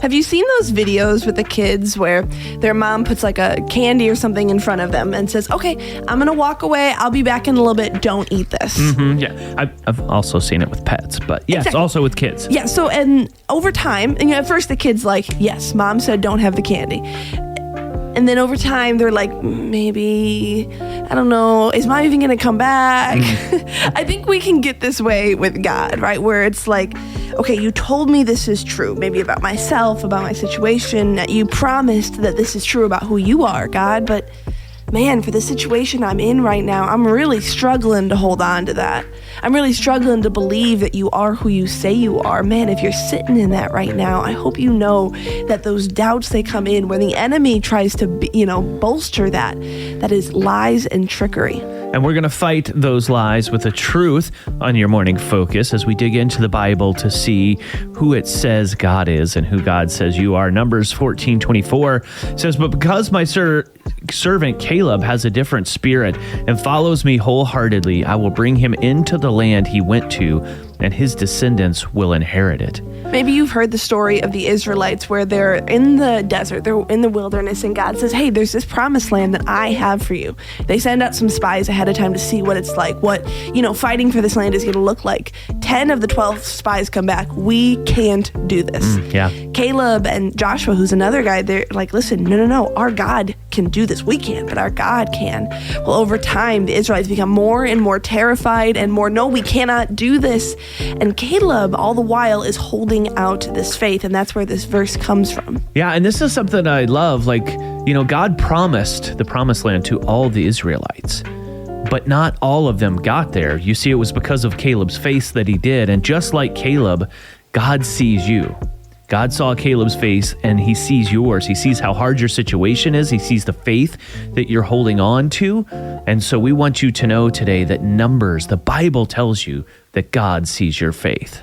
Have you seen those videos with the kids where their mom puts like a candy or something in front of them and says, okay, I'm going to walk away. I'll be back in a little bit. Don't eat this. Mm-hmm, yeah. I've also seen it with pets, but yes, Exactly. Also with kids. Yeah. So, and over time, and at first the kid's like, yes, mom said don't have the candy. And then over time, they're like, maybe, I don't know, is mom even going to come back? I think we can get this way with God, right? Where it's like, okay, you told me this is true, maybe about myself, about my situation. You promised that this is true about who you are, God. But man, for the situation I'm in right now, I'm really struggling to hold on to that. I'm really struggling to believe that you are who you say you are. Man, if you're sitting in that right now, I hope you know that those doubts, they come in when the enemy tries to, bolster that. That is lies and trickery. And we're going to fight those lies with the truth on your morning focus as we dig into the Bible to see who it says God is and who God says you are. Numbers 14:24 says, but because my servant Caleb has a different spirit and follows me wholeheartedly, I will bring him into the land he went to, and his descendants will inherit it. Maybe you've heard the story of the Israelites where they're in the desert, they're in the wilderness, and God says, hey, there's this promised land that I have for you. They send out some spies ahead of time to see what it's like, what, fighting for this land is going to look like. 10 of the 12 spies come back. We can't do this. Caleb and Joshua, who's another guy, they're like, listen, no, our God can do this. We can't, but our God can. Well, over time, the Israelites become more and more terrified and more, no, we cannot do this. And Caleb, all the while, is holding out this faith, and that's where this verse comes from. Yeah, and this is something I love. God promised the promised land to all the Israelites, but not all of them got there. You see, it was because of Caleb's faith that he did, and just like Caleb, God sees you. God saw Caleb's face, and he sees yours. He sees how hard your situation is. He sees the faith that you're holding on to. And so we want you to know today that Numbers, the Bible tells you that God sees your faith.